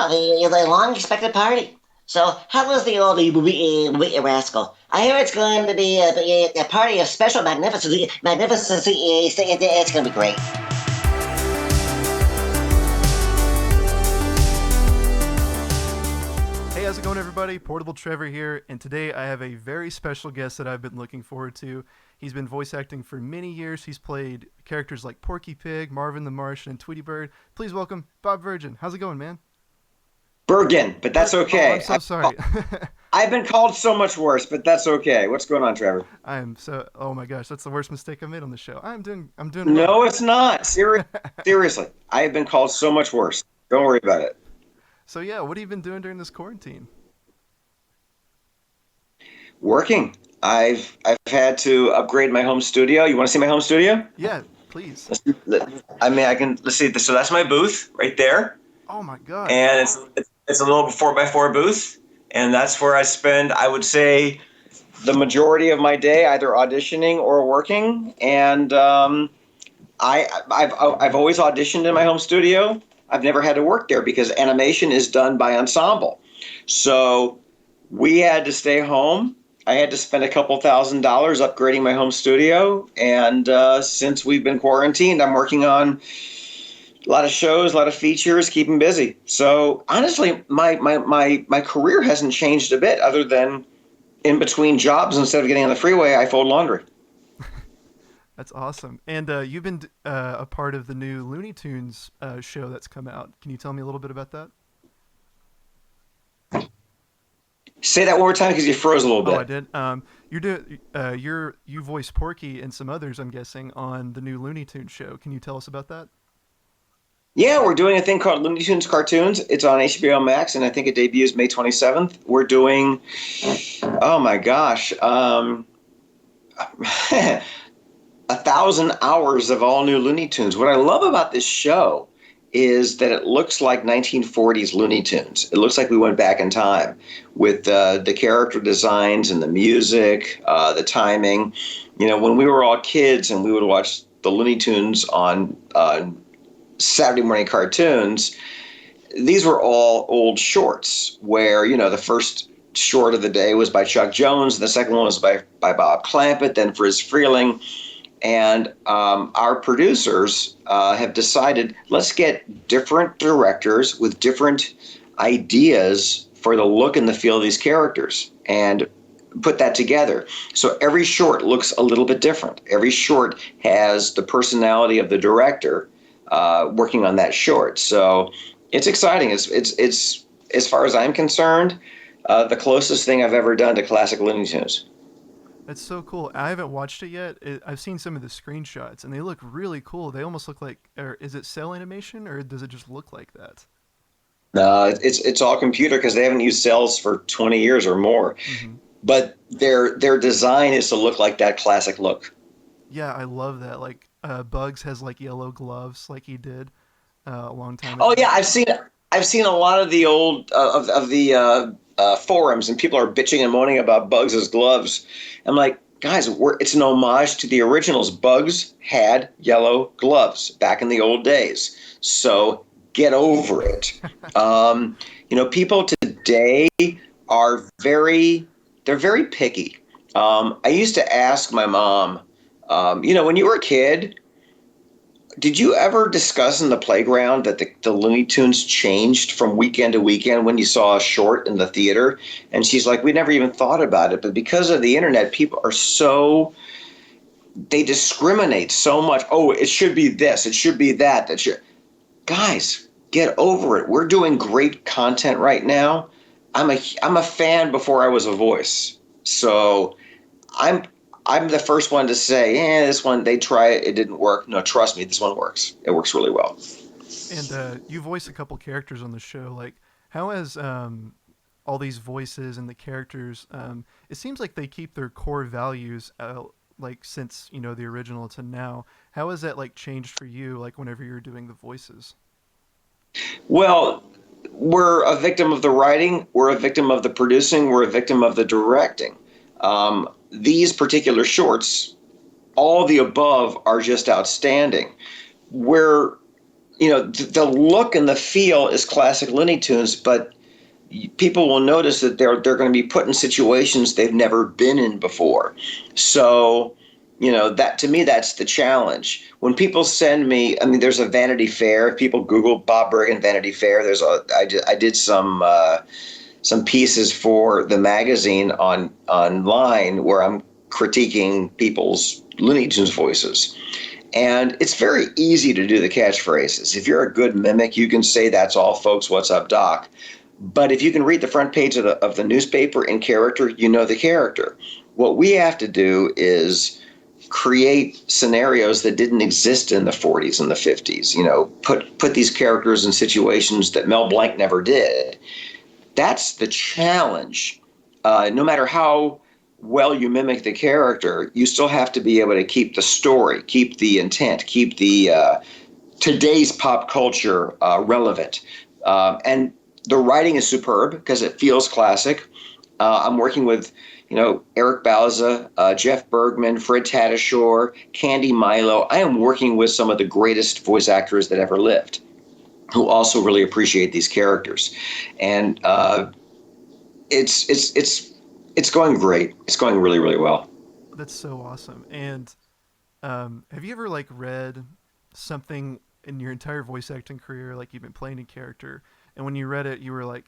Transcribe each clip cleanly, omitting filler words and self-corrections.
the long-expected party. So, how was the old wee rascal? I hear it's going to be a party of special magnificence. Magnificence. It's going to be great. Hey, how's it going, everybody? Portable Trevor here, and today I have a very special guest that I've been looking forward to. He's been voice acting for many years. He's played characters like Porky Pig, Marvin the Martian, and Tweety Bird. Please welcome Bob Bergen. How's it going, man? Bergen, but that's okay. Oh, I'm so sorry. I've been called so much worse, but that's okay. What's going on, Trevor? I am so. Oh my gosh, that's the worst mistake I made on the show. I'm doing well. No, it's not. Seriously, I have been called so much worse. Don't worry about it. So yeah, what have you been doing during this quarantine? Working. I've had to upgrade my home studio. You want to see my home studio? Yeah, please. I can. Let's see. So that's my booth right there, Oh my god. and it's a little 4x4 booth, and that's where I spend, I would say, the majority of my day either auditioning or working. And I've always auditioned in my home studio. I've never had to work there because animation is done by ensemble. So we had to stay home. I had to spend a couple $1,000s upgrading my home studio. And since we've been quarantined, I'm working on a lot of shows, a lot of features, keeping busy. So honestly, my career hasn't changed a bit other than in between jobs, instead of getting on the freeway, I fold laundry. That's awesome. And you've been a part of the new Looney Tunes show that's come out. Can you tell me a little bit about that? Say that one more time because you froze a little bit. Oh, I did. You voice Porky and some others, I'm guessing, on the new Looney Tunes show. Can you tell us about that? Yeah, we're doing a thing called Looney Tunes Cartoons. It's on HBO Max, and I think it debuts May 27th. We're doing, oh my gosh, 1,000 hours of all new Looney Tunes. What I love about this show is that it looks like 1940s Looney Tunes. It looks like we went back in time with the character designs and the music, the timing. You know, when we were all kids and we would watch the Looney Tunes on Saturday morning cartoons, these were all old shorts where, you know, the first short of the day was by Chuck Jones, the second one was by Bob Clampett, then Friz Freleng. And our producers have decided, let's get different directors with different ideas for the look and the feel of these characters and put that together. So every short looks a little bit different. Every short has the personality of the director working on that short. So it's exciting. It's as far as I'm concerned, the closest thing I've ever done to classic Looney Tunes. That's so cool. I haven't watched it yet. I've seen some of the screenshots, and they look really cool. They almost look like, or is it cell animation, or does it just look like that? No, it's all computer because they haven't used cells for 20 years or more. Mm-hmm. But their design is to look like that classic look. Yeah, I love that. Like Bugs has like yellow gloves, like he did a long time Oh ago. yeah, I've seen a lot of the old of the forums, and people are bitching and moaning about Bugs' gloves. I'm like, guys, it's an homage to the originals. Bugs had yellow gloves back in the old days, so get over it. You know, people today are they're very picky. I used to ask my mom, you know, when you were a kid, did you ever discuss in the playground that the Looney Tunes changed from weekend to weekend when you saw a short in the theater? And she's like, we never even thought about it. But because of the internet, people are they discriminate so much. Oh, it should be this. It should be that. Guys, get over it. We're doing great content right now. I'm a fan before I was a voice. So I'm the first one to say, this one, they try it, it didn't work. No, trust me, this one works. It works really well. And you voice a couple characters on the show. Like, how has all these voices and the characters, it seems like they keep their core values, like, since, you know, the original to now. How has that, like, changed for you, like, whenever you're doing the voices? Well, we're a victim of the writing, we're a victim of the producing, we're a victim of the directing. These particular shorts, all the above are just outstanding. We're the look and the feel is classic Looney Tunes, but people will notice that they're going to be put in situations they've never been in before. So, that to me, that's the challenge. When people send me, I mean, there's a Vanity Fair. If people Google Bob Bergen Vanity Fair, I did some pieces for the magazine online where I'm critiquing people's Looney Tunes voices. And it's very easy to do the catchphrases. If you're a good mimic, you can say, "That's all, folks. What's up, Doc?" But if you can read the front page of the newspaper in character, you know the character. What we have to do is create scenarios that didn't exist in the 40s and the 50s. Put these characters in situations that Mel Blanc never did. That's the challenge. No matter how well you mimic the character, you still have to be able to keep the story, keep the intent, keep the today's pop culture relevant. And the writing is superb because it feels classic. I'm working with, Eric Bauza, Jeff Bergman, Fred Tatasciore, Candy Milo. I am working with some of the greatest voice actors that ever lived, who also really appreciate these characters, and it's going great. It's going really, really well. That's so awesome. And have you ever like read something in your entire voice acting career, like you've been playing a character, and when you read it, you were like,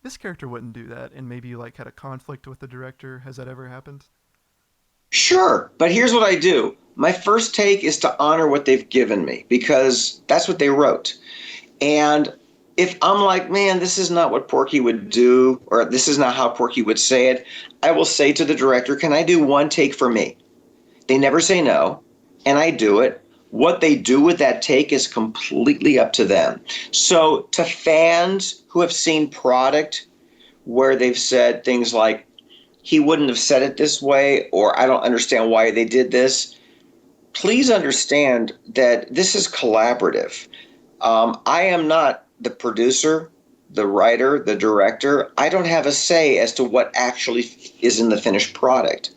"This character wouldn't do that," and maybe you like had a conflict with the director? Has that ever happened? Sure, but here's what I do. My first take is to honor what they've given me because that's what they wrote. And if I'm like, "Man, this is not what Porky would do, or this is not how Porky would say it," I will say to the director, "Can I do one take for me?" They never say no, and I do it. What they do with that take is completely up to them. So, to fans who have seen product where they've said things like, "He wouldn't have said it this way," or "I don't understand why they did this," please understand that this is collaborative. I am not the producer, the writer, the director. I don't have a say as to what actually is in the finished product.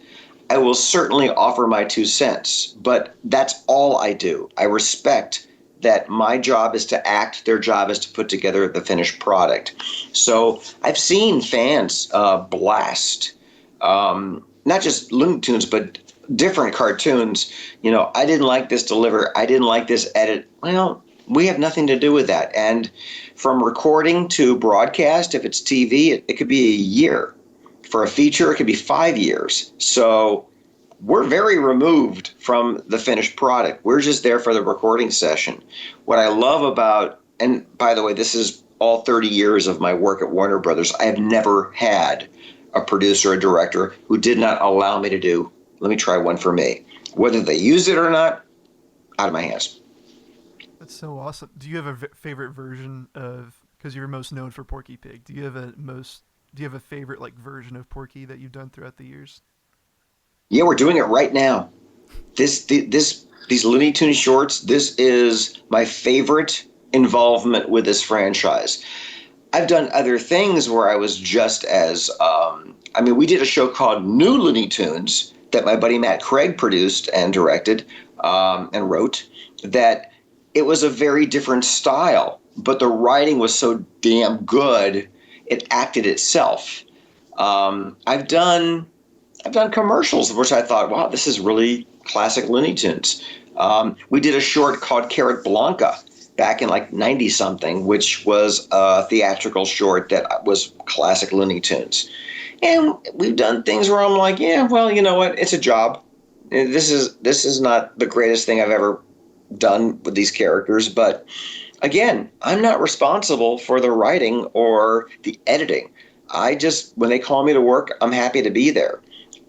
I will certainly offer my 2 cents, but that's all I do. I respect that my job is to act, their job is to put together the finished product. So I've seen fans blast, not just Looney Tunes, but different cartoons. "I didn't like this deliver. I didn't like this edit." Well, we have nothing to do with that. And from recording to broadcast, if it's TV, it could be a year. For a feature, it could be 5 years. So we're very removed from the finished product. We're just there for the recording session. What I love about, and by the way, this is all 30 years of my work at Warner Brothers, I have never had a producer or director who did not allow me to do, "Let me try one for me." Whether they use it or not, out of my hands. That's so awesome. Do you have a favorite version of? Because you're most known for Porky Pig. Do you have a favorite like version of Porky that you've done throughout the years? Yeah, we're doing it right now. These Looney Tunes shorts, this is my favorite involvement with this franchise. I've done other things where I was just as, we did a show called New Looney Tunes that my buddy Matt Craig produced and directed and wrote, that it was a very different style, but the writing was so damn good, it acted itself. I've done commercials, which I thought, wow, this is really classic Looney Tunes. We did a short called Carrot Blanca back in like 90 something, which was a theatrical short that was classic Looney Tunes. And we've done things where I'm like, yeah, well, you know what? It's a job. This is not the greatest thing I've ever done with these characters, but again, I'm not responsible for the writing or the editing. When they call me to work, I'm happy to be there.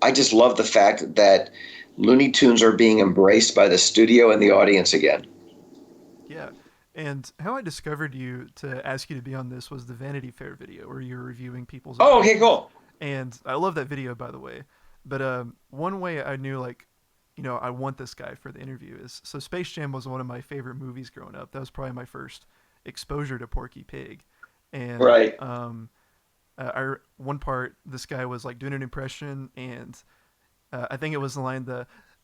I just love the fact that Looney Tunes are being embraced by the studio and the audience again. Yeah. And how I discovered you to ask you to be on this was the Vanity Fair video where you're reviewing people's Oh, okay, impressions. cool. And I love that video, by the way. But one way I knew, like, I want this guy for the interview is so Space Jam was one of my favorite movies growing up. That was probably my first exposure to Porky Pig. And Right. one part, this guy was like doing an impression, and I think it was the line,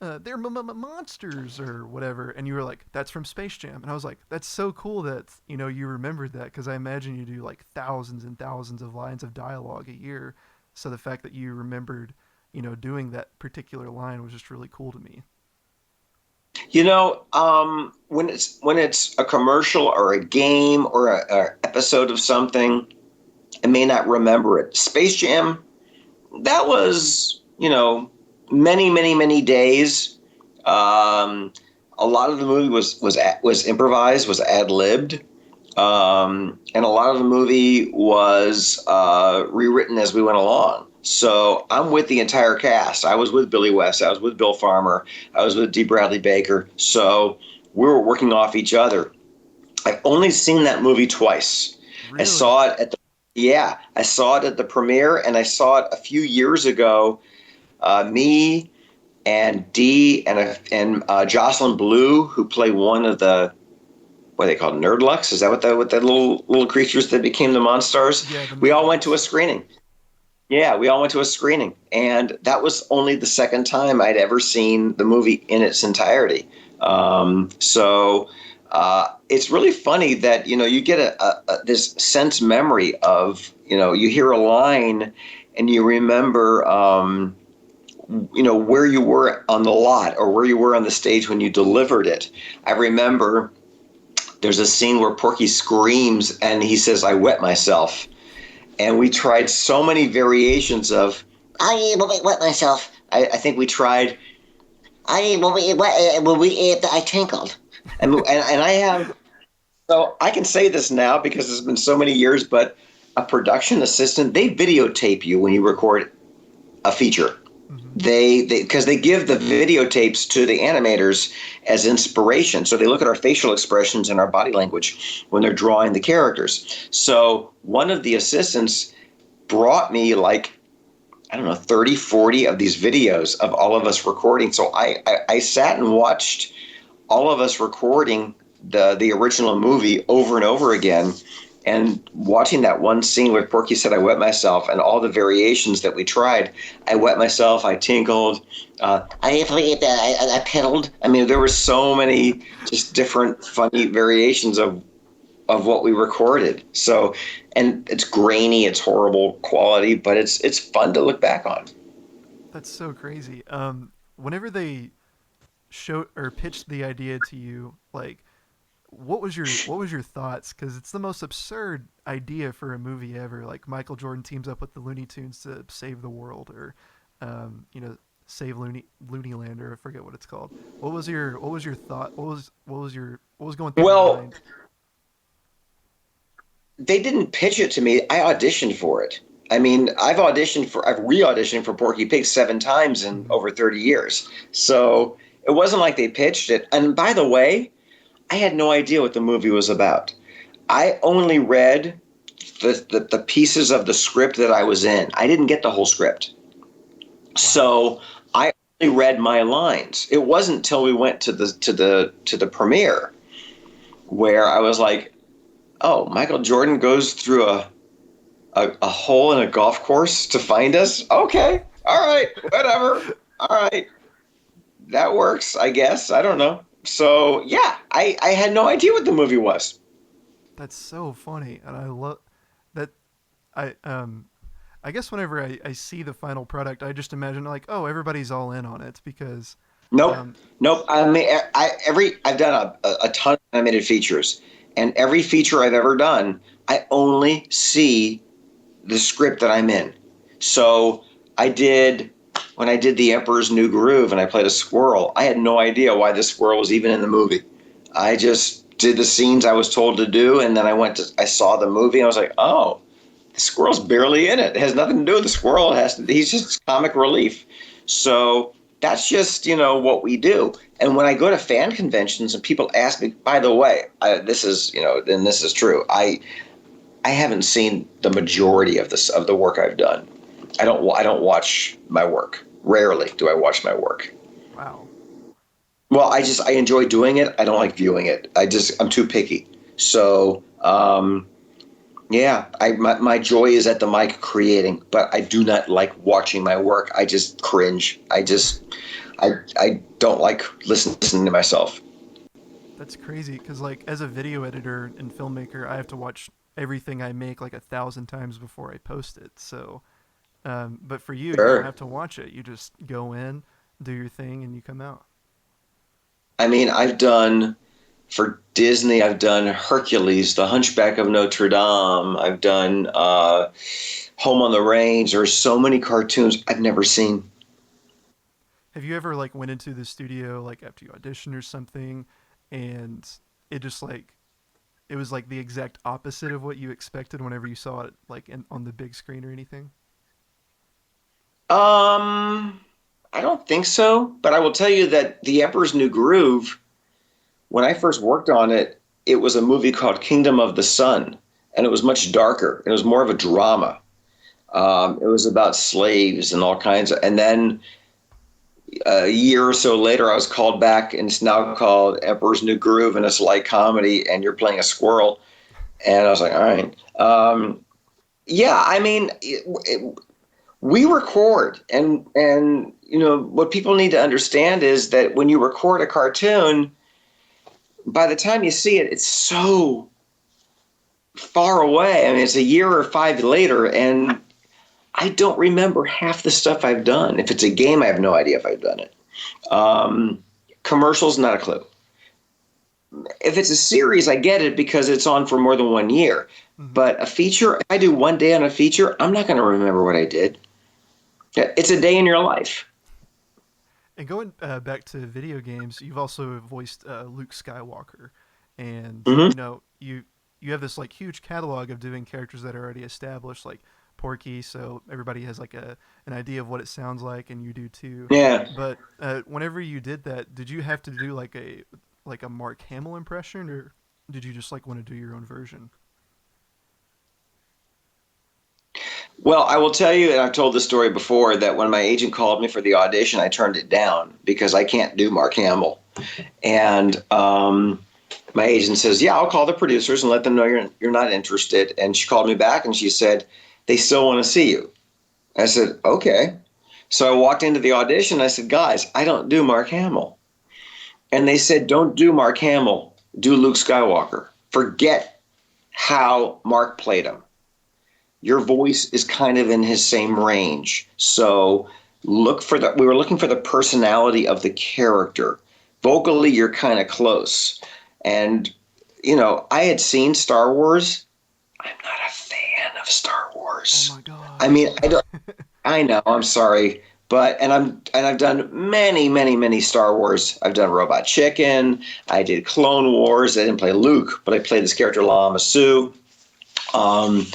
they're monsters or whatever, and you were like, that's from Space Jam, and I was like, that's so cool that you remembered that, because I imagine you do like thousands and thousands of lines of dialogue a year, so the fact that you remembered doing that particular line was just really cool to me. When it's a commercial or a game or a episode of something, I may not remember it. Space Jam, that was, many, many, many days. A lot of the movie was improvised, was ad-libbed. And a lot of the movie was rewritten as we went along. So I'm with the entire cast. I was with Billy West. I was with Bill Farmer. I was with D. Bradley Baker. So we were working off each other. I've only seen that movie twice. Really? I saw it at the premiere, and I saw it a few years ago. Me and Dee and Jocelyn Blue, who play one of the, what are they called, Nerdlucks? Is that what the little creatures that became the Monstars? Yeah, we all went to a screening. Yeah, we all went to a screening, and that was only the second time I'd ever seen the movie in its entirety. So it's really funny that you get this sense memory of you hear a line and you remember where you were on the lot or where you were on the stage when you delivered it. I remember there's a scene where Porky screams and he says, "I wet myself." And we tried so many variations of, I wet myself. I think we tried, I tinkled. and I have, so I can say this now because it's been so many years, but a production assistant, they videotape you when you record a feature. They because they give the videotapes to the animators as inspiration. So they look at our facial expressions and our body language when they're drawing the characters. So one of the assistants brought me 30, 40 of these videos of all of us recording. So I sat and watched all of us recording the original movie over and over again. And watching that one scene where Porky said, "I wet myself," and all the variations that we tried, I wet myself, I tinkled, I piddled. I mean, there were so many just different funny variations of what we recorded. So, and it's grainy, it's horrible quality, but it's fun to look back on. That's so crazy. Whenever they showed or pitched the idea to you, what was your thoughts? Because it's the most absurd idea for a movie ever. Like Michael Jordan teams up with the Looney Tunes to save the world, or save Looney Land, or I forget what it's called. What was your thought? What was going through your mind? They didn't pitch it to me. I auditioned for it. I mean, I've re-auditioned for Porky Pig 7 times in over 30 years. So it wasn't like they pitched it. And by the way, I had no idea what the movie was about. I only read the pieces of the script that I was in. I didn't get the whole script. So I only read my lines. It wasn't until we went to the premiere where I was like, "Oh, Michael Jordan goes through a hole in a golf course to find us? Okay. All right. Whatever. All right. That works, I guess. I don't know." So yeah, I had no idea what the movie was. That's so funny, and I love that. I guess whenever I see the final product, I just imagine everybody's all in on it because. Nope. I mean, I've done a ton of animated features, and every feature I've ever done, I only see the script that I'm in. So when I did The Emperor's New Groove and I played a squirrel, I had no idea why the squirrel was even in the movie. I just did the scenes I was told to do, and then I saw the movie, and I was like, "Oh, the squirrel's barely in it. It has nothing to do with the squirrel. He's just comic relief." So that's just, what we do. And when I go to fan conventions and people ask me, by the way, this is true. I haven't seen the majority of the work I've done. I don't watch my work. Rarely do I watch my work. Wow. Well, I enjoy doing it. I don't like viewing it. I'm too picky. So, my joy is at the mic creating, but I do not like watching my work. I just cringe. I I don't like listening to myself. That's crazy because, like, as a video editor and filmmaker, I have to watch everything I make like 1,000 times before I post it. So, but for you, you don't Sure. have to watch it. You just go in, do your thing, and you come out. I mean, I've done for Disney. I've done Hercules, The Hunchback of Notre Dame. I've done Home on the Range. There's so many cartoons I've never seen. Have you ever like went into the studio like after you auditioned or something, and it just like it was like the exact opposite of what you expected whenever you saw it like on the big screen or anything? Um, I don't think so, but I will tell you that The Emperor's New Groove, when I first worked on it, it was a movie called Kingdom of the Sun, and it was much darker. It was more of a drama. It was about slaves and all kinds of, and then a year or so later, I was called back, and it's now called Emperor's New Groove, and it's a light comedy, and you're playing a squirrel. And I was like, all right. Yeah, I mean, we record, and what people need to understand is that when you record a cartoon, by the time you see it, it's so far away. I mean, it's a year or five later, and I don't remember half the stuff I've done. If it's a game, I have no idea if I've done it. Commercials, not a clue. If it's a series, I get it because it's on for more than 1 year. Mm-hmm. But a feature, if I do one day on a feature, I'm not going to remember what I did. It's a day in your life. And going back to video games, you've also voiced Luke Skywalker, and Mm-hmm. you have this like huge catalog of doing characters that are already established, like Porky, so everybody has like an idea of what it sounds like, and you do too. Yeah. But whenever you did that, did you have to do like a Mark Hamill impression, or did you just like want to do your own version? Well, I will tell you, and I've told this story before, that when my agent called me for the audition, I turned it down because I can't do Mark Hamill. And my agent says, "Yeah, I'll call the producers and let them know you're not interested." And she called me back and she said, "They still want to see you." I said, "Okay." So I walked into the audition. And I said, "Guys, I don't do Mark Hamill." And they said, "Don't do Mark Hamill. Do Luke Skywalker. Forget how Mark played him. Your voice is kind of in his same range. So we were looking for the personality of the character. Vocally, you're kind of close." And, I had seen Star Wars. I'm not a fan of Star Oh Wars. my I gosh. mean, I know, I'm sorry. I've done many, many, many Star Wars. I've done Robot Chicken. I did Clone Wars. I didn't play Luke, but I played this character Lama Su. Um,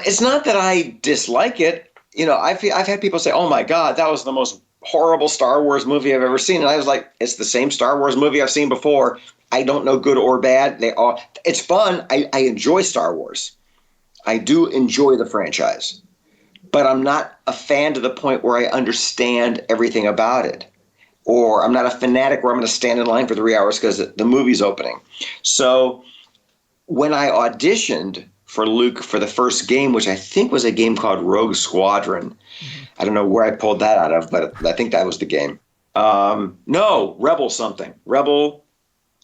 it's not that I dislike it. I've had people say, "Oh my God, that was the most horrible Star Wars movie I've ever seen," and I was like, "It's the same Star Wars movie I've seen before. I don't know good or bad. It's fun. I enjoy Star Wars. I do enjoy the franchise, but I'm not a fan to the point where I understand everything about it, or I'm not a fanatic where I'm going to stand in line for 3 hours because the movie's opening." So when I auditioned for Luke for the first game, which I think was a game called Rogue Squadron, Hmm. I don't know where I pulled that out of, but I think that was the game. No, Rebel something,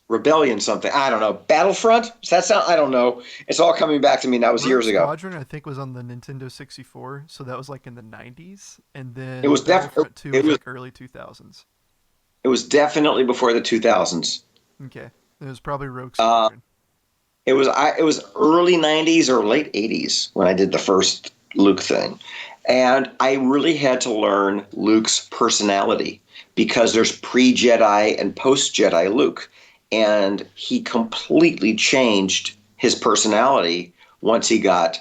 Rebellion something. I don't know. Battlefront? Does that sound? I don't know. It's all coming back to me. That was Rogue years ago. Squadron, I think, was on the Nintendo 64, so that was like in the 90s, and It then was Battlefront 2 it was was like early 2000s. it was definitely before the 2000s. Okay, it was probably Rogue Uh, Squadron. it was early 90s or late 80s when I did the first Luke thing. And I really had to learn Luke's personality because there's pre-Jedi and post-Jedi Luke. And he completely changed his personality once he got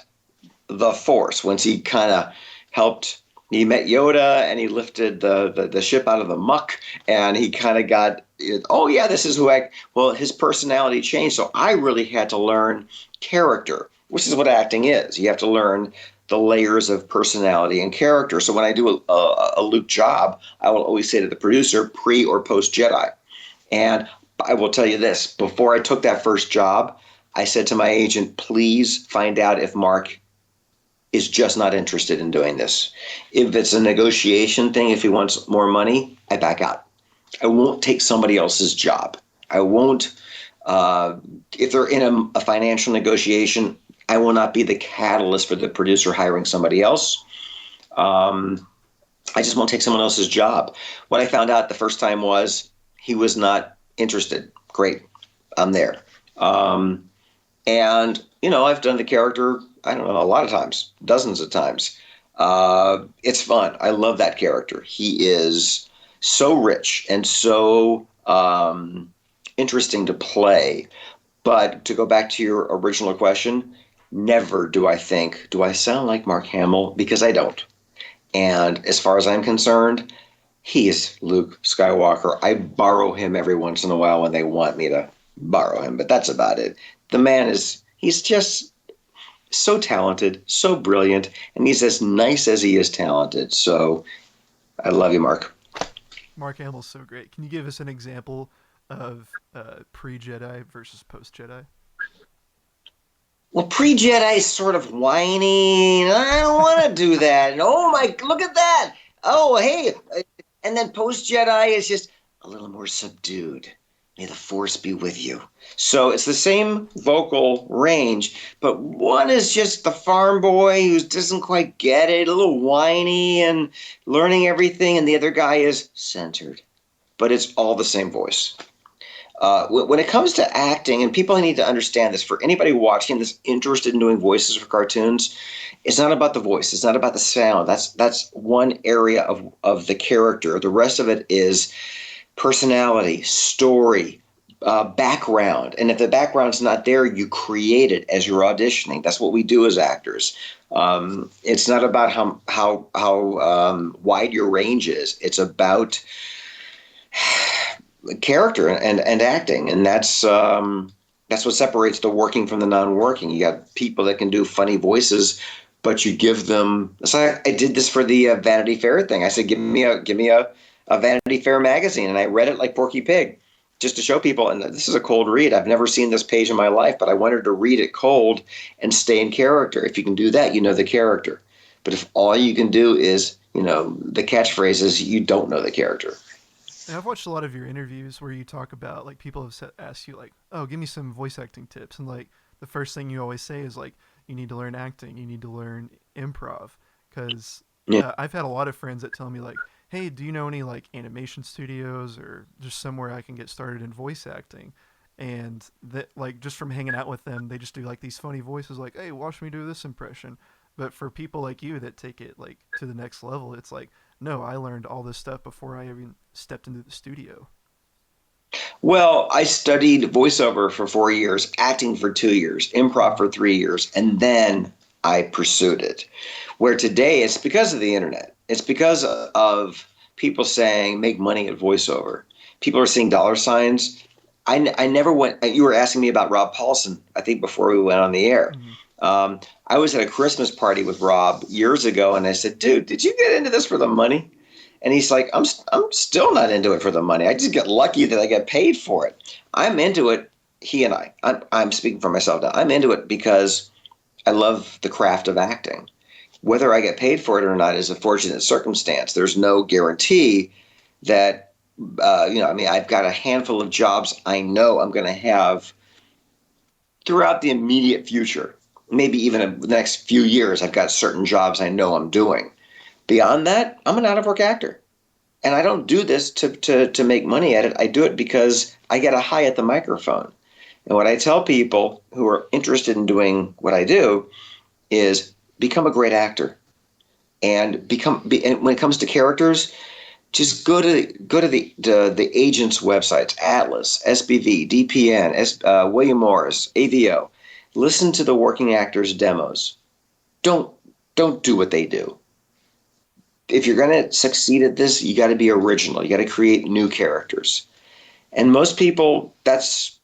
the Force, once he kind of helped. He met Yoda and he lifted the ship out of the muck, and he kind of got, "Oh yeah, this is who I." Well, his personality changed, so I really had to learn character, which is what acting is. You have to learn the layers of personality and character. So when I do a Luke job, I will always say to the producer, pre or post Jedi. And I will tell you this: before I took that first job, I said to my agent, "Please find out if Mark is just not interested in doing this. If it's a negotiation thing, if he wants more money, I back out. I won't take somebody else's job. I won't, if they're in a financial negotiation, I will not be the catalyst for the producer hiring somebody else. I just won't take someone else's job. What I found out the first time was he was not interested. Great, I'm there. And, I've done the character, I don't know, a lot of times, dozens of times. It's fun. I love that character. He is so rich and so interesting to play. But to go back to your original question, never do I think, do I sound like Mark Hamill? Because I don't. And as far as I'm concerned, he is Luke Skywalker. I borrow him every once in a while when they want me to borrow him, but that's about it. The man he's just so talented, so brilliant, and he's as nice as he is talented. So I love you, Mark. Mark Hamill's so great. Can you give us an example of pre-Jedi versus post-Jedi? Well, pre-Jedi is sort of whiny. I don't want to do that. And, oh my, look at that. Oh, hey. And then post-Jedi is just a little more subdued. May the Force be with you. So it's the same vocal range, but one is just the farm boy who doesn't quite get it, a little whiny and learning everything, and the other guy is centered. But it's all the same voice. When it comes to acting, and people need to understand this, for anybody watching this interested in doing voices for cartoons, it's not about the voice. It's not about the sound. That's one area of the character. The rest of it is personality, story, background. And if the background's not there, you create it as you're auditioning. That's what we do as actors. It's not about how wide your range is. It's about character and acting, and that's what separates the working from the non-working. You got people that can do funny voices, but you give them. So I did this for the Vanity Fair thing. I said, give me a Vanity Fair magazine, and I read it like Porky Pig, just to show people. And this is a cold read. I've never seen this page in my life, but I wanted to read it cold and stay in character. If you can do that, you know the character. But if all you can do is, the catchphrase is, you don't know the character. And I've watched a lot of your interviews where you talk about, like, people have asked you, like, oh, give me some voice acting tips. And, like, the first thing you always say is, like, you need to learn acting. You need to learn improv. Because I've had a lot of friends that tell me, like, hey, do you know any, like, animation studios or just somewhere I can get started in voice acting? And that, like, just from hanging out with them, they just do, like, these funny voices, like, hey, watch me do this impression. But for people like you that take it, like, to the next level, it's like, no, I learned all this stuff before I even stepped into the studio. Well, I studied voiceover for 4 years, acting for 2 years, improv for 3 years, and then I pursued it. Where today it's because of the internet. It's because of people saying make money at voiceover. People are seeing dollar signs. I never went. You were asking me about Rob Paulson, I think, before we went on the air. Mm-hmm. I was at a Christmas party with Rob years ago, and I said, dude, did you get into this for the money? And he's like, I'm still not into it for the money. I just get lucky that I get paid for it. I'm into it. He and I'm speaking for myself now. I'm into it because I love the craft of acting. Whether I get paid for it or not is a fortunate circumstance. There's no guarantee that, I've got a handful of jobs I know I'm going to have throughout the immediate future. Maybe even in the next few years, I've got certain jobs I know I'm doing. Beyond that, I'm an out-of-work actor. And I don't do this to make money at it. I do it because I get a high at the microphone. And what I tell people who are interested in doing what I do is become a great actor. And and when it comes to characters, just go to the agents' websites, Atlas, SBV, DPN, William Morris, AVO. Listen to the working actors' demos. Don't do what they do. If you're going to succeed at this, you got to be original. You got to create new characters. And most people, that's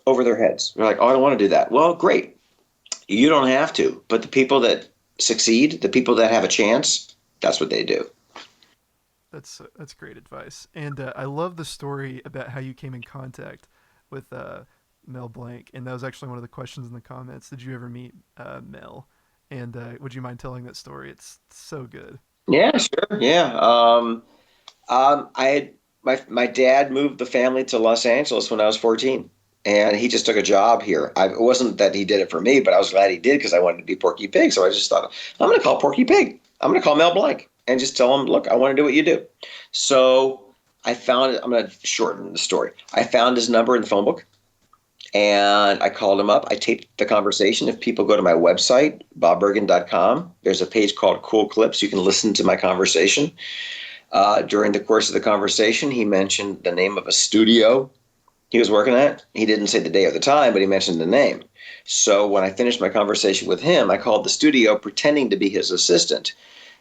over their heads. They're like, oh, I don't want to do that. Well, great. You don't have to. But the people that succeed, the people that have a chance, that's what they do. That's great advice. And I love the story about how you came in contact with Mel Blanc. And that was actually one of the questions in the comments. Did you ever meet Mel? And would you mind telling that story? It's so good. Yeah, sure. Yeah. I had my dad moved the family to Los Angeles when I was 14, and he just took a job here. It wasn't that he did it for me, but I was glad he did because I wanted to be Porky Pig. So I just thought, I'm going to call Porky Pig. I'm going to call Mel Blanc and just tell him, look, I want to do what you do. So I found it. I'm going to shorten the story. I found his number in the phone book. And I called him up. I taped the conversation. If people go to my website, bobbergen.com, there's a page called Cool Clips. You can listen to my conversation. During the course of the conversation, he mentioned the name of a studio he was working at. He didn't say the day or the time, but he mentioned the name. So when I finished my conversation with him, I called the studio pretending to be his assistant.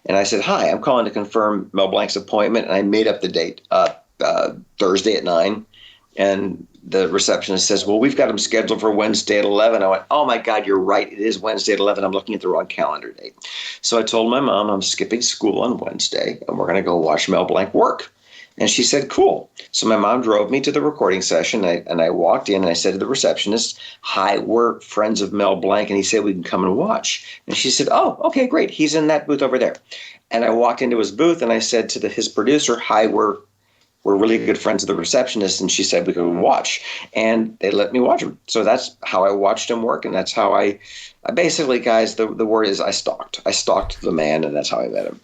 And I said, hi, I'm calling to confirm Mel Blanc's appointment. And I made up the date, Thursday at 9. And the receptionist says, well, we've got him scheduled for Wednesday at 11. I went, oh, my God, you're right. It is Wednesday at 11. I'm looking at the wrong calendar date. So I told my mom I'm skipping school on Wednesday, and we're going to go watch Mel Blanc work. And she said, cool. So my mom drove me to the recording session, and I walked in, and I said to the receptionist, hi, we're friends of Mel Blanc, and he said we can come and watch. And she said, oh, okay, great. He's in that booth over there. And I walked into his booth, and I said to his producer, hi, we're really good friends of the receptionist, and she said we could watch, and they let me watch him. So that's how I watched him work, and that's how I basically, guys, the word is I stalked the man, and that's how I met him.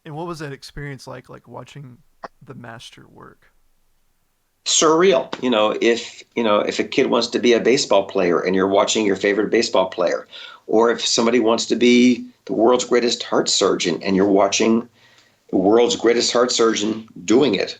And what was that experience like watching the master work? Surreal. If a kid wants to be a baseball player and you're watching your favorite baseball player, or if somebody wants to be the world's greatest heart surgeon and you're watching the world's greatest heart surgeon doing it,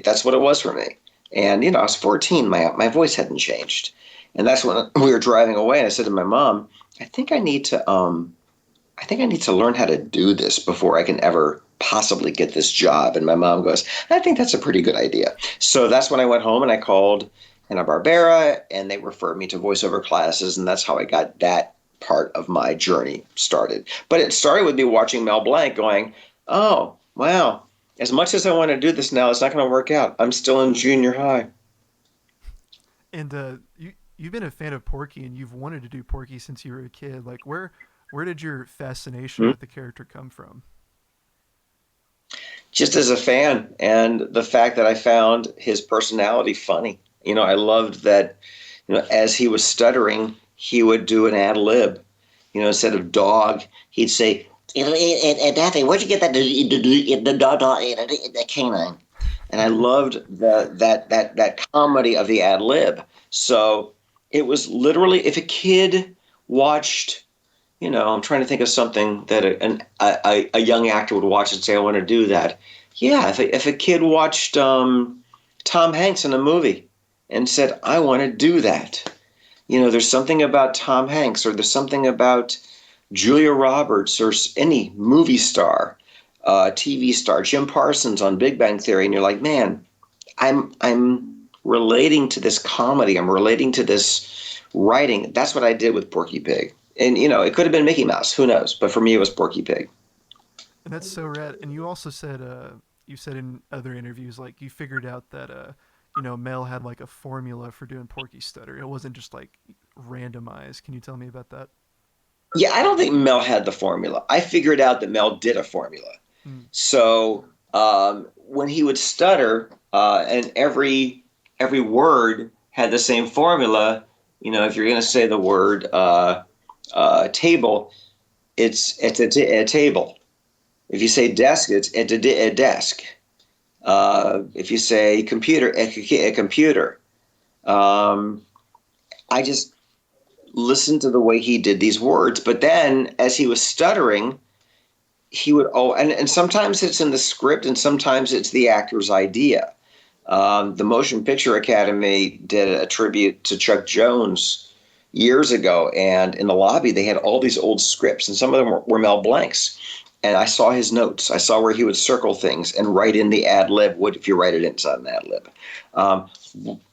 that's what it was for me. And I was 14, my voice hadn't changed, and that's when we were driving away. And I said to my mom, I think I need to learn how to do this before I can ever possibly get this job. And my mom goes, I think that's a pretty good idea. So that's when I went home and I called Hanna-Barbera, and they referred me to voiceover classes, and that's how I got that part of my journey started. But it started with me watching Mel Blanc going, oh, wow, as much as I want to do this now, it's not going to work out. I'm still in junior high. And you've been a fan of Porky, and you've wanted to do Porky since you were a kid. Like, where did your fascination with the character come from? Just as a fan, and the fact that I found his personality funny. I loved that, as he was stuttering, he would do an ad lib. Instead of dog, he'd say, Daffy, where'd you get that the canine? And I loved that comedy of the ad lib. So it was literally, if a kid watched, I'm trying to think of something that a young actor would watch and say, I want to do that. Yeah, if a kid watched Tom Hanks in a movie and said, I want to do that. There's something about Tom Hanks, or there's something about Julia Roberts, or any movie star, TV star, Jim Parsons on Big Bang Theory, and you're like, man, I'm relating to this comedy. I'm relating to this writing. That's what I did with Porky Pig. And, it could have been Mickey Mouse. Who knows? But for me, it was Porky Pig. And that's so rad. And you also said, you said in other interviews, like, you figured out that, Mel had, like, a formula for doing Porky Stutter. It wasn't just, like, randomized. Can you tell me about that? Yeah, I don't think Mel had the formula. I figured out that Mel did a formula. So when he would stutter, and every word had the same formula, if you're going to say the word table, it's a table. If you say desk, it's a desk. If you say computer, a computer. I just listened to the way he did these words, but then as he was stuttering, he would and sometimes it's in the script, and sometimes it's the actor's idea. The Motion Picture Academy did a tribute to Chuck Jones years ago, and in the lobby they had all these old scripts, and some of them were Mel Blanc's. And I saw his notes. I saw where he would circle things and write in the ad lib. What if you write it inside an ad lib?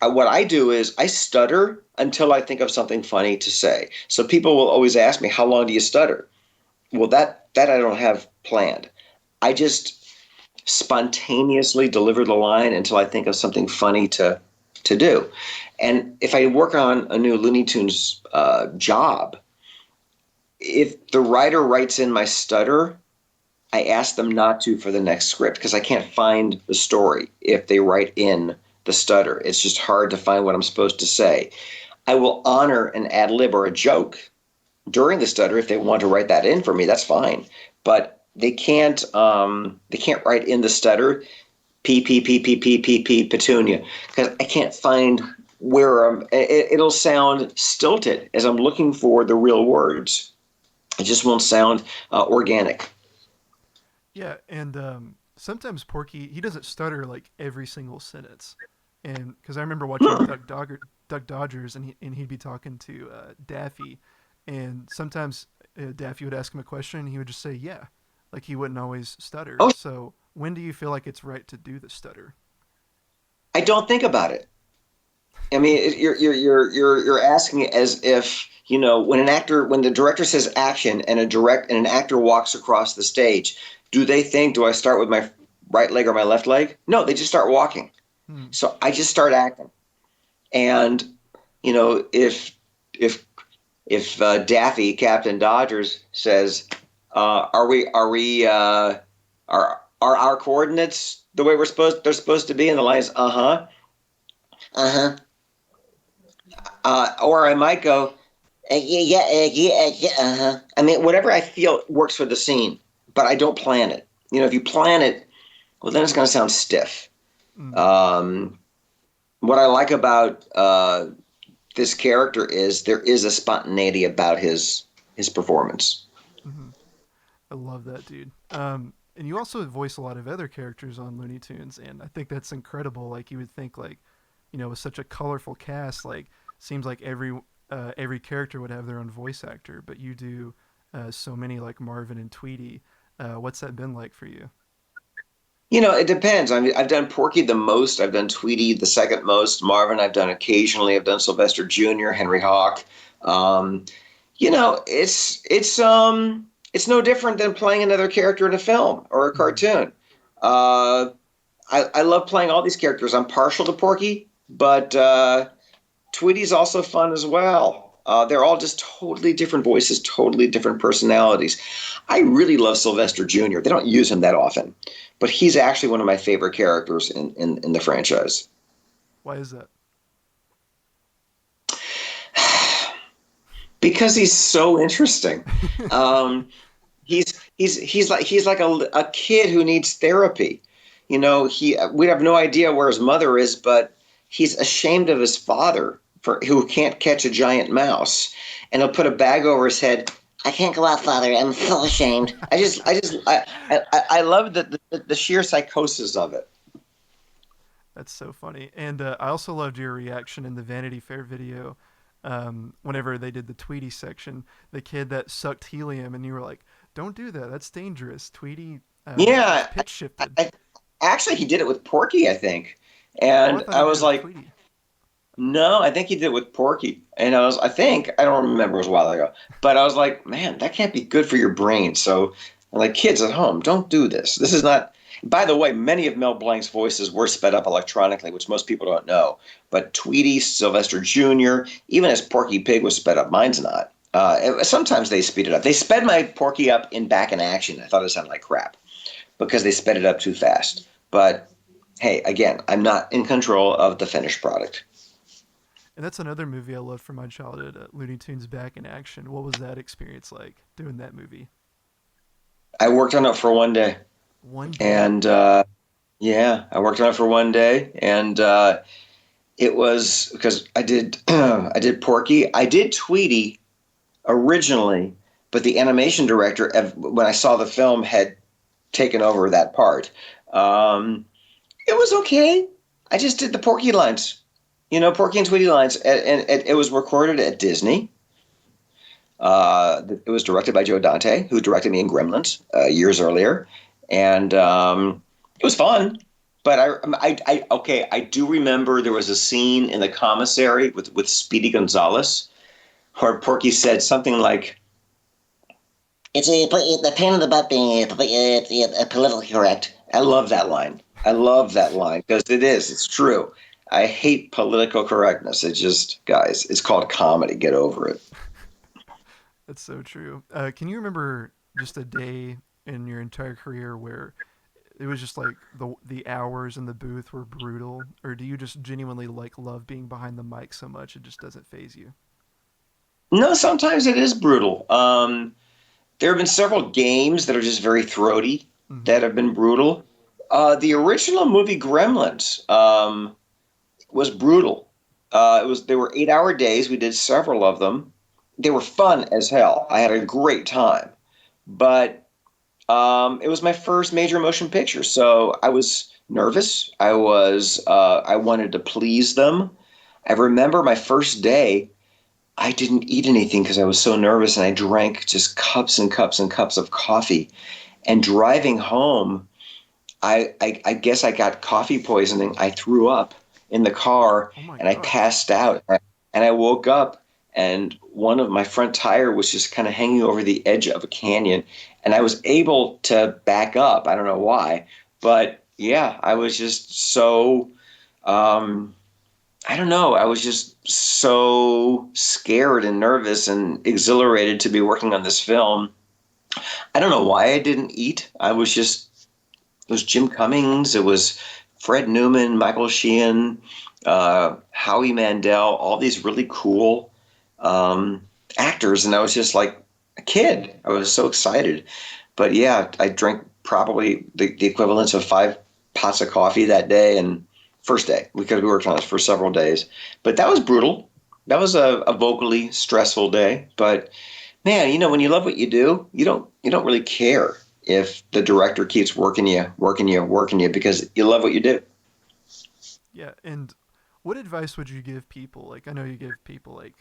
What I do is I stutter until I think of something funny to say. So people will always ask me, how long do you stutter? Well, that I don't have planned. I just spontaneously deliver the line until I think of something funny to do. And if I work on a new Looney Tunes job, if the writer writes in my stutter, I ask them not to for the next script because I can't find the story if they write in the stutter. It's just hard to find what I'm supposed to say. I will honor an ad lib or a joke during the stutter if they want to write that in for me. That's fine, but they can't. They can't write in the stutter p petunia because I can't find where it'll sound stilted as I'm looking for the real words. It just won't sound organic. Yeah, and sometimes Porky he doesn't stutter like every single sentence, and because I remember watching Duck Dodgers, and he'd be talking to Daffy, and sometimes Daffy would ask him a question, and he would just say yeah, like he wouldn't always stutter. Oh, So when do you feel like it's right to do the stutter? I don't think about it. I mean, you're asking as if when the director says action and an actor walks across the stage, do they think, do I start with my right leg or my left leg? No, they just start walking. So I just start acting, and if Daffy, Captain Dodgers, says, are our coordinates the way they're supposed to be? And the line is or I might go, yeah. I mean, whatever I feel works for the scene, but I don't plan it. If you plan it, well, then it's going to sound stiff. What I like about this character is there is a spontaneity about his performance. I love that, dude. And you also voice a lot of other characters on Looney Tunes, and I think that's incredible. Like you would think, like, with such a colorful cast, like seems like every character would have their own voice actor, but you do so many, like Marvin and Tweety. What's that been like for you? It depends. I mean, I've done Porky the most. I've done Tweety the second most. Marvin, I've done occasionally. I've done Sylvester Jr., Henry Hawk. It's no different than playing another character in a film or a cartoon. I love playing all these characters. I'm partial to Porky, but Tweety's also fun as well. They're all just totally different voices, totally different personalities. I really love Sylvester Jr. They don't use him that often, but he's actually one of my favorite characters in the franchise. Why is that? Because he's so interesting. He's like a kid who needs therapy. We have no idea where his mother is, but he's ashamed of his father who can't catch a giant mouse, and he'll put a bag over his head. I can't go out, Father. I'm so ashamed. I love the sheer psychosis of it. That's so funny. And I also loved your reaction in the Vanity Fair video. Whenever they did the Tweety section, the kid that sucked helium, and you were like, "Don't do that. That's dangerous." Tweety, pitch shifted. Actually, he did it with Porky, I think, and I was like, Tweety. "No, I think he did it with Porky." And I don't remember. It was a while ago, but I was like, "Man, that can't be good for your brain." So, I'm like, kids at home, don't do this. This is not. By the way, many of Mel Blanc's voices were sped up electronically, which most people don't know. But Tweety, Sylvester Jr., even as Porky Pig was sped up, mine's not. Sometimes they speed it up. They sped my Porky up in Back in Action. I thought it sounded like crap because they sped it up too fast. But hey, again, I'm not in control of the finished product. And that's another movie I loved from my childhood, Looney Tunes Back in Action. What was that experience like, doing that movie? I worked on it for one day. One day? And I worked on it for one day, and it was because I did Porky, I did Tweety originally, but the animation director, when I saw the film, had taken over that part. It was okay. I just did the Porky lines, Porky and Tweety lines, and it was recorded at Disney. It was directed by Joe Dante, who directed me in Gremlins years earlier. And it was fun, but I do remember there was a scene in the commissary with Speedy Gonzales where Porky said something like, "It's the pain in the butt being politically correct." I love that line. Because it's true. I hate political correctness. It's just, guys, it's called comedy. Get over it. That's so true. Can you remember just a day in your entire career where it was just like the hours in the booth were brutal, or do you just genuinely like love being behind the mic so much it just doesn't phase you? No, sometimes it is brutal. There have been several games that are just very throaty Mm-hmm. that have been brutal. The original movie Gremlins was brutal. It was They were 8 hour days. We did several of them. They were fun as hell. I had a great time, but it was my first major motion picture, so I was nervous. I wanted to please them. I remember my first day. I didn't eat anything because I was so nervous, and I drank just cups and cups and cups of coffee. And driving home, I guess I got coffee poisoning. I threw up in the car Oh my and I gosh. passed out. And I woke up and one of my front tire was just kind of hanging over the edge of a canyon. And I was able to back up. I don't know why. But yeah, I was just so, um, I don't know. I was just so scared and nervous and exhilarated to be working on this film. I don't know why I didn't eat. It was Jim Cummings, it was Fred Newman, Michael Sheehan, Howie Mandel, all these really cool um, actors, and I was just like a kid. I was so excited. But yeah, I drank probably the equivalent of 5 pots of coffee that day and first day because we worked on this for several days. But that was brutal. That was a vocally stressful day. But man, when you love what you do, you don't really care if the director keeps working you, working you, working you because you love what you do. Yeah, and what advice would you give people? Like, I know you give people like,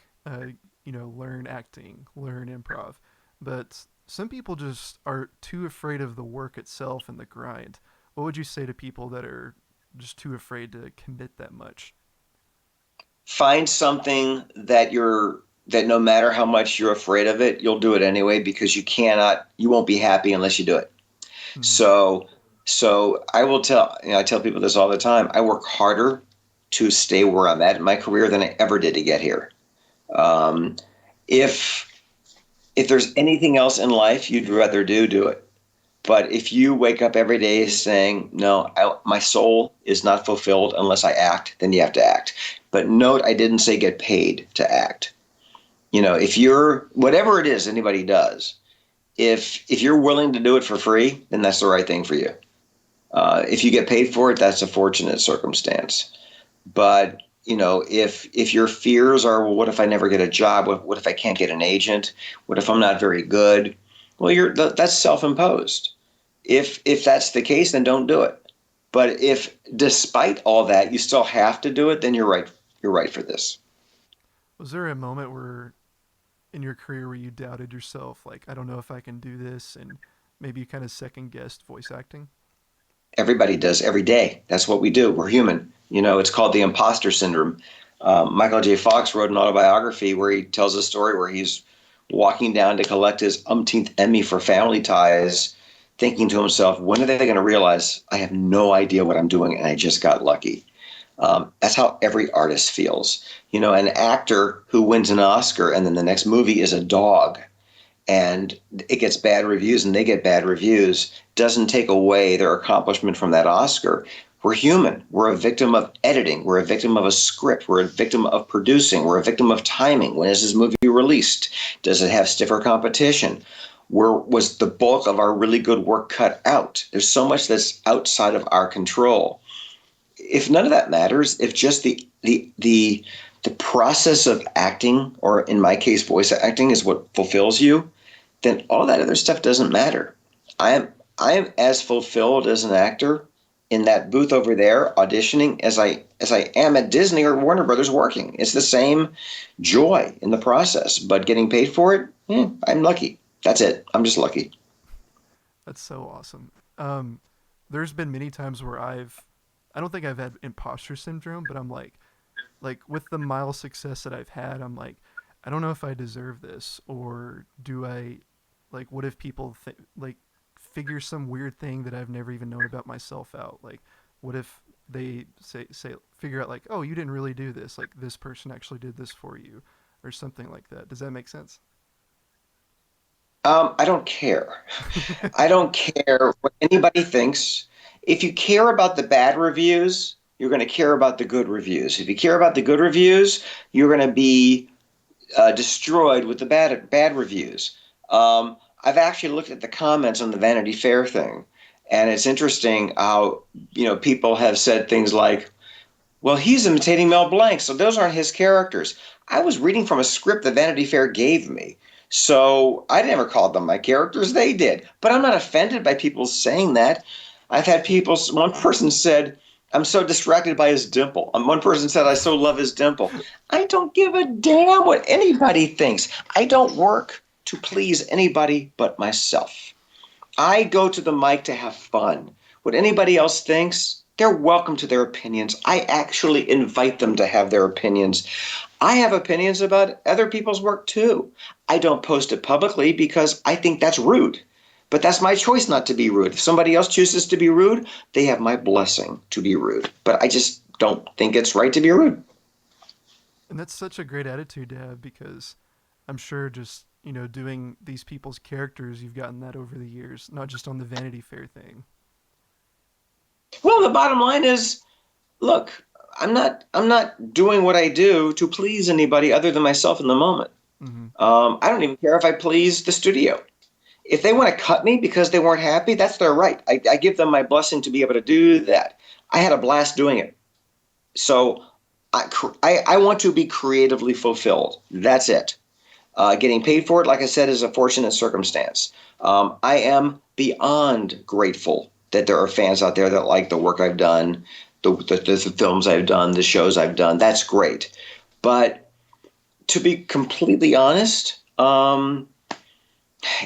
learn acting, learn improv, but some people just are too afraid of the work itself and the grind. What would you say to people that are just too afraid to commit that much? Find something that no matter how much you're afraid of it, you'll do it anyway because you won't be happy unless you do it. Mm-hmm. So I tell people this all the time. I work harder to stay where I'm at in my career than I ever did to get here. Um, if if there's anything else in life you'd rather do it. But if you wake up every day saying, no, my soul is not fulfilled unless I act, then you have to act. But note, I didn't say get paid to act. If you're, whatever it is anybody does, if you're willing to do it for free, then that's the right thing for you. If you get paid for it, that's a fortunate circumstance. But if your fears are, well, what if I never get a job? What if I can't get an agent? What if I'm not very good? Well, that's self-imposed. If that's the case, then don't do it. But if despite all that you still have to do it, then you're right. You're right for this. Was there a moment where in your career where you doubted yourself, like, I don't know if I can do this, and maybe you kind of second guessed voice acting? Everybody does every day. That's what we do. We're human. It's called the imposter syndrome. Michael J. Fox wrote an autobiography where he tells a story where he's walking down to collect his umpteenth Emmy for Family Ties, thinking to himself, when are they going to realize I have no idea what I'm doing and I just got lucky? That's how every artist feels. An actor who wins an Oscar and then the next movie is a dog and it gets bad reviews and they get bad reviews doesn't take away their accomplishment from that Oscar. We're human. We're a victim of editing. We're a victim of a script. We're a victim of producing. We're a victim of timing. When is this movie released? Does it have stiffer competition? Where was the bulk of our really good work cut out? There's so much that's outside of our control. If none of that matters, if just the process of acting, or in my case, voice acting, is what fulfills you, then all that other stuff doesn't matter. I am as fulfilled as an actor in that booth over there auditioning as I am at Disney or Warner Brothers working. It's the same joy in the process, but getting paid for it, I'm lucky. That's it. I'm just lucky. That's so awesome. Um, there's been many times where I don't think I've had imposter syndrome, but I'm like with the mild success that I've had, I'm like, I don't know if I deserve this, or do I, like, what if people like figure some weird thing that I've never even known about myself out? Like, what if they say figure out like, oh, you didn't really do this, like this person actually did this for you, or something like that. Does that make sense? I don't care. I don't care what anybody thinks. If you care about the bad reviews, you're going to care about the good reviews. If you care about the good reviews, you're going to be destroyed with the bad reviews. I've actually looked at the comments on the Vanity Fair thing, and it's interesting how people have said things like, "Well, he's imitating Mel Blanc, so those aren't his characters." I was reading from a script that Vanity Fair gave me, so I never called them my characters. They did, but I'm not offended by people saying that. I've had people. One person said, "I'm so distracted by his dimple." One person said, "I so love his dimple." I don't give a damn what anybody thinks. I don't work to please anybody but myself. I go to the mic to have fun. What anybody else thinks, they're welcome to their opinions. I actually invite them to have their opinions. I have opinions about other people's work too. I don't post it publicly because I think that's rude. But that's my choice not to be rude. If somebody else chooses to be rude, they have my blessing to be rude. But I just don't think it's right to be rude. And that's such a great attitude to have, because I'm sure just, doing these people's characters, you've gotten that over the years, not just on the Vanity Fair thing. Well, the bottom line is, look, I'm not doing what I do to please anybody other than myself in the moment. Mm-hmm. I don't even care if I please the studio. If they want to cut me because they weren't happy, that's their right. I give them my blessing to be able to do that. I had a blast doing it. So I want to be creatively fulfilled. That's it. Getting paid for it, like I said, is a fortunate circumstance. I am beyond grateful that there are fans out there that like the work I've done, the films I've done, the shows I've done. That's great. But to be completely honest,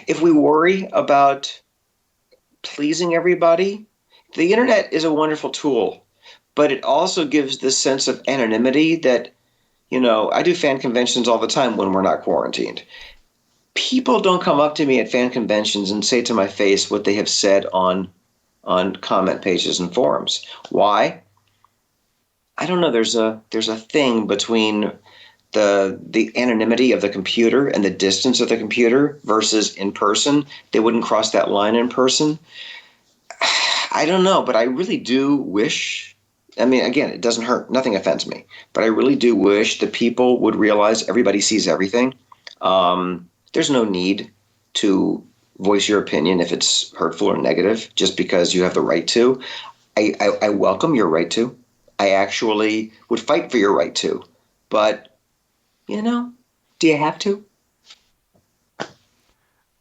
if we worry about pleasing everybody, the internet is a wonderful tool, but it also gives this sense of anonymity that, I do fan conventions all the time when we're not quarantined. People don't come up to me at fan conventions and say to my face what they have said on comment pages and forums. Why? I don't know. There's a thing between the anonymity of the computer and the distance of the computer versus in person. They wouldn't cross that line in person. I don't know, but I really do wish. I mean, again, it doesn't hurt. Nothing offends me. But I really do wish that people would realize everybody sees everything. There's no need to voice your opinion if it's hurtful or negative just because you have the right to. I welcome your right to. I actually would fight for your right to. But, do you have to?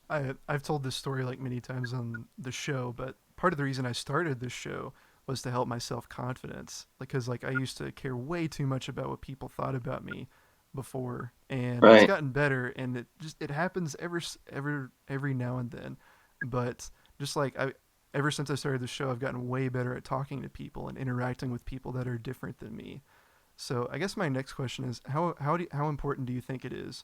I've told this story like many times on the show, but part of the reason I started this show was to help my self-confidence, because I used to care way too much about what people thought about me before, and it's Right. gotten better, and it happens every now and then. But just ever since I started the show, I've gotten way better at talking to people and interacting with people that are different than me. So I guess my next question is, how important do you think it is,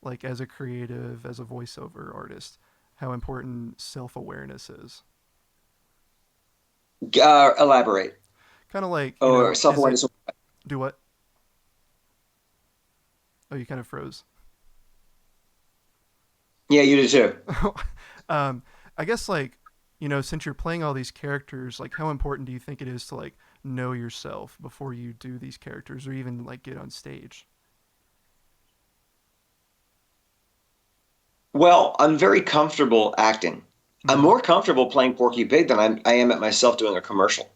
like as a creative, as a voiceover artist, how important self-awareness is? Elaborate. Kind of like, Or is it self-awareness. do what? Oh, you kind of froze. Yeah, you do too. um, I guess since you're playing all these characters, like how important do you think it is to know yourself before you do these characters or even get on stage? Well, I'm very comfortable acting. I'm Mm-hmm. more comfortable playing Porky Pig than I am at myself doing a commercial.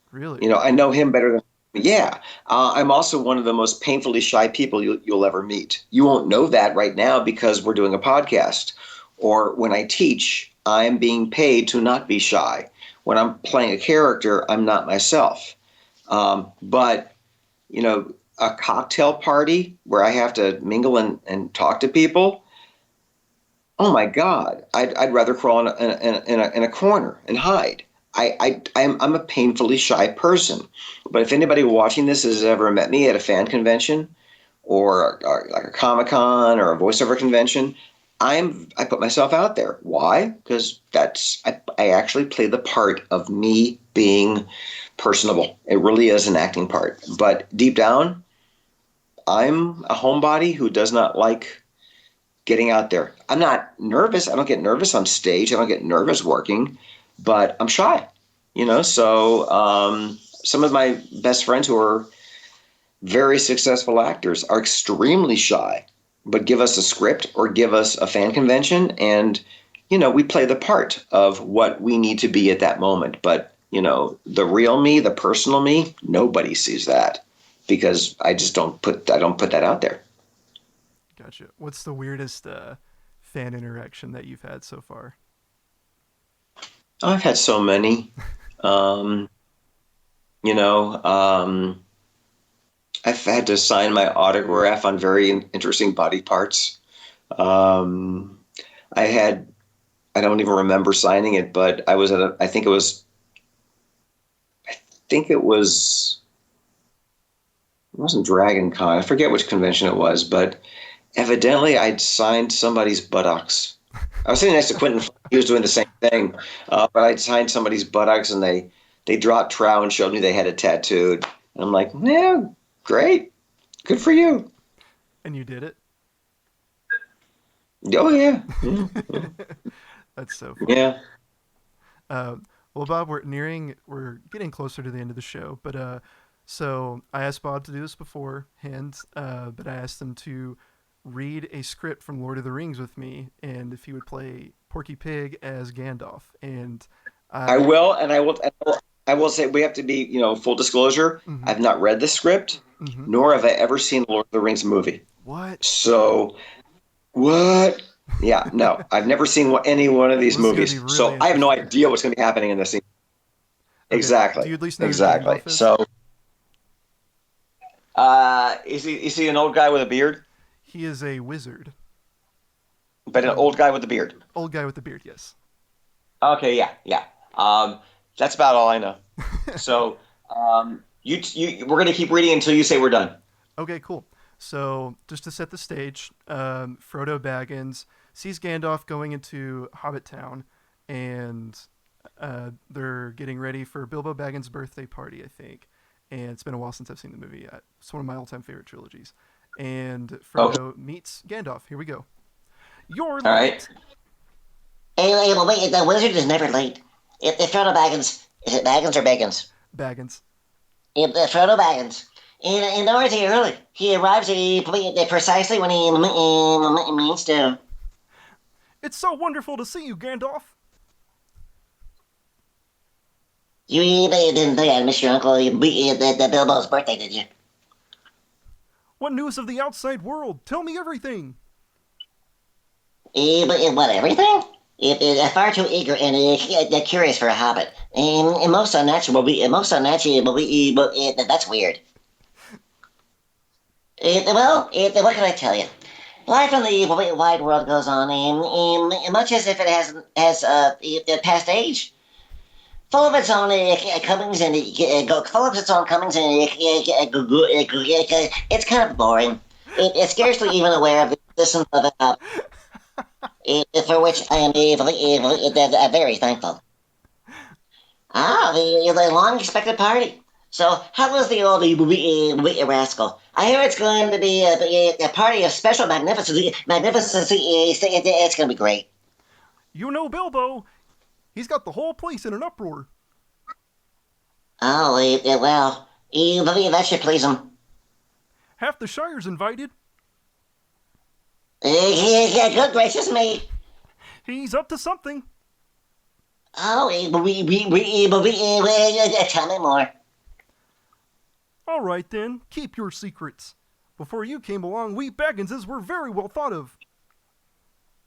Really? I know him better than. Yeah, I'm also one of the most painfully shy people you'll ever meet. You won't know that right now because we're doing a podcast. Or when I teach, I'm being paid to not be shy. When I'm playing a character, I'm not myself. But, a cocktail party where I have to mingle and talk to people, oh my God, I'd rather crawl in a corner and hide. I'm a painfully shy person. But if anybody watching this has ever met me at a fan convention or like a Comic Con or a voiceover convention, I put myself out there. Why? Because I actually play the part of me being personable. It really is an acting part. But deep down, I'm a homebody who does not like getting out there. I'm not nervous. I don't get nervous on stage. I don't get nervous working, but I'm shy. So some of my best friends who are very successful actors are extremely shy, but give us a script or give us a fan convention, and we play the part of what we need to be at that moment. But the real me, the personal me, nobody sees that because I don't put that out there. Gotcha. What's the weirdest fan interaction that you've had so far? Oh, I've had so many. Um, you know, um, I've had to sign my autograph on very interesting body parts. Um, I had, I don't even remember signing it, but I was I think it wasn't Dragon Con. I forget which convention it was, but evidently I'd signed somebody's buttocks. I was sitting next to Quentin. He was doing the same thing, but I'd signed somebody's buttocks, and they dropped trow and showed me they had it tattooed. And I'm like, yeah, great, good for you. And you did it? Oh yeah, That's so funny. yeah. Uh, well, Bob, we're getting closer to the end of the show, but so I asked Bob to do this beforehand, but I asked him to read a script from Lord of the Rings with me, and if he would play Porky Pig as Gandalf, and I will, and I will. I will say we have to be, full disclosure. Mhm. I've not read the script, Mhm. nor have I ever seen Lord of the Rings movie. What? So, what? Yeah, no, I've never seen any one of these Well, this is movies, gonna be so really I have no interesting. idea what's going to be happening in this scene. Okay, Exactly, do you at least know who exactly. Gandalf is? So, is he an old guy with a beard? He is a wizard. But an old guy with a beard. Old guy with the beard, yes. Okay, yeah, yeah. That's about all I know. So, we're going to keep reading until you say we're done. Okay, cool. So, just to set the stage, Frodo Baggins sees Gandalf going into Hobbit Town, and they're getting ready for Bilbo Baggins' birthday party, I think. And it's been a while since I've seen the movie. It's one of my all-time favorite trilogies. And Oh, Frodo meets Gandalf. Here we go. You're all right. late. Hey, well, wait, the wizard is never late. If Frodo Baggins, is it Baggins or Baggins? Baggins. If Frodo Baggins. In order to early, he arrives precisely when he means to. It's so wonderful to see you, Gandalf. You didn't think I'd miss your uncle the Bilbo's birthday, did you? What news of the outside world? Tell me everything. What, everything? Far too eager and curious for a hobbit. And most unnatural, that's weird. What can I tell you? Life in the wide world goes on, much as if it has past age. Full of its own comings and full of its own comings and it's kind of boring. It's scarcely even aware of the existence of for which I am very thankful. The long-expected party. So, how was the old rascal? I hear it's going to be a party of special magnificency. It's going to be great. You know Bilbo. He's got the whole place in an uproar. Oh, well, that should please him. Half the Shire's invited. Good gracious me. He's up to something. Oh, tell me more. All right then, keep your secrets. Before you came along, we Bagginses were very well thought of.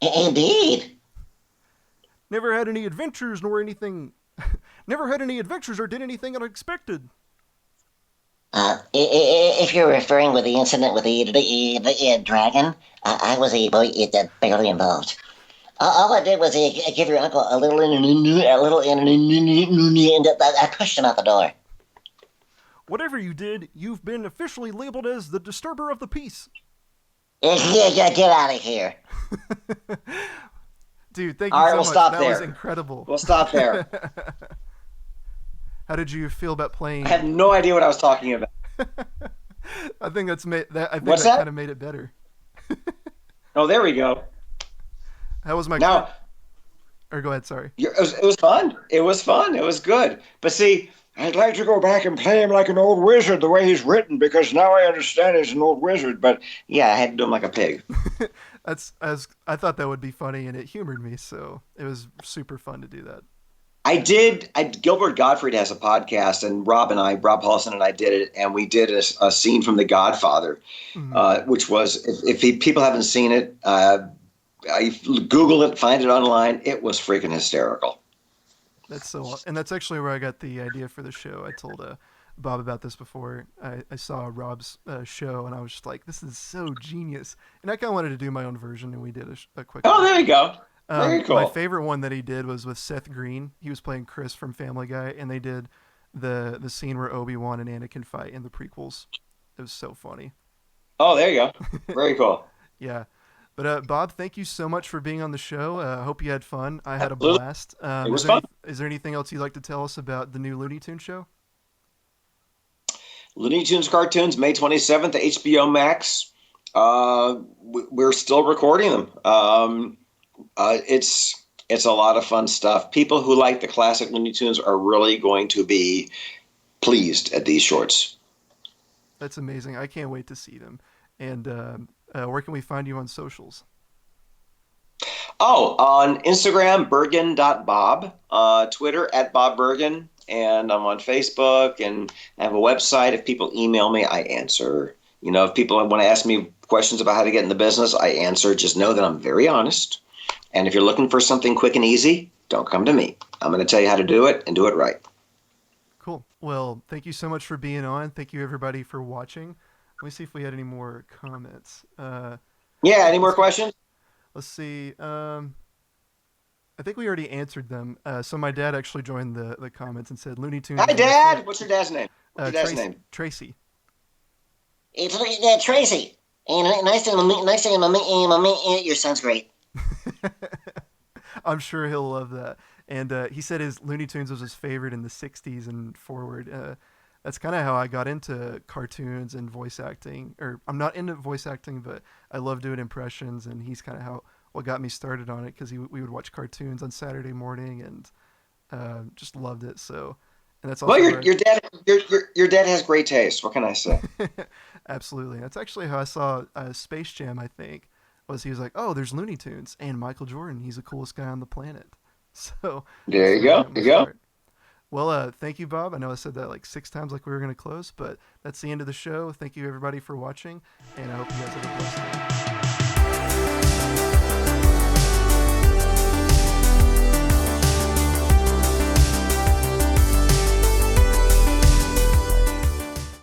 Indeed. Never had any adventures nor anything. Never had any adventures or did anything unexpected. If you're referring with the incident with the dragon, I was barely involved. All I did was give your uncle a little, and I pushed him out the door. Whatever you did, you've been officially labeled as the disturber of the peace. Get out of here. Dude, thank you All right, so we'll much. stop That there. was incredible. We'll stop there. How did you feel about playing? I have no idea what I was talking about. I think that's made that. I think What's that that? kind of made it better. Oh, there we go. How was my Now, or go ahead, sorry. it was fun. It was fun. It was good. But see, I'd like to go back and play him like an old wizard the way he's written because now I understand he's an old wizard. But yeah, I had to do him like a pig. That's as I thought that would be funny, and it humored me, so it was super fun to do that. I did. Gilbert Gottfried has a podcast, and Rob Paulson and I did it, and we did a scene from The Godfather, Mhm. which was, if people haven't seen it, I Google it, find it online. It was freaking hysterical. That's so, and that's actually where I got the idea for the show. I told Bob about this before. I saw Rob's show, and I was just like, "This is so genius!" And I kind of wanted to do my own version, and we did a quick Oh, one. there you go. Very My cool. favorite one that he did was with Seth Green. He was playing Chris from Family Guy, and they did the scene where Obi-Wan and Anakin fight in the prequels. It was so funny. Oh, there you go. Very cool. Yeah. But Bob, thank you so much for being on the show. I hope you had fun. I had a Absolutely. blast. It was fun. Is there anything else you'd like to tell us about the new Looney Tunes show? Looney Tunes cartoons, May 27th, HBO Max. We're still recording them. It's a lot of fun stuff. People who like the classic Looney Tunes are really going to be pleased at these shorts. That's amazing. I can't wait to see them. And where can we find you on socials? Oh, on Instagram, bergen.bob, Twitter at Bob Bergen, and I'm on Facebook and I have a website. If people email me, I answer. If people want to ask me questions about how to get in the business, I answer. Just know that I'm very honest. And if you're looking for something quick and easy, don't come to me. I'm going to tell you how to do it and do it right. Cool. Well, thank you so much for being on. Thank you, everybody, for watching. Let me see if we had any more comments. Yeah, any more questions? Let's see. I think we already answered them. So my dad actually joined the comments and said Looney Tunes. Hi, Dad. What's your dad's name? What's your dad's name? Tracy. It's Tracy. And nice to meet your son's great. I'm sure he'll love that. And he said his Looney Tunes was his favorite in the 60s and forward. That's kind of how I got into cartoons and voice acting. Or I'm not into voice acting, but I love doing impressions, and he's kind of what got me started on it because we would watch cartoons on Saturday morning and just loved it. So, and that's also Well, your dad has great taste. What can I say? Absolutely. That's actually how I saw Space Jam, I think. He was like, oh, there's Looney Tunes and Michael Jordan. He's the coolest guy on the planet. So There you go. There you go. Well, thank you, Bob. I know I said that like 6 times like we were going to close, but that's the end of the show. Thank you, everybody, for watching, and I hope you guys have a blessed day.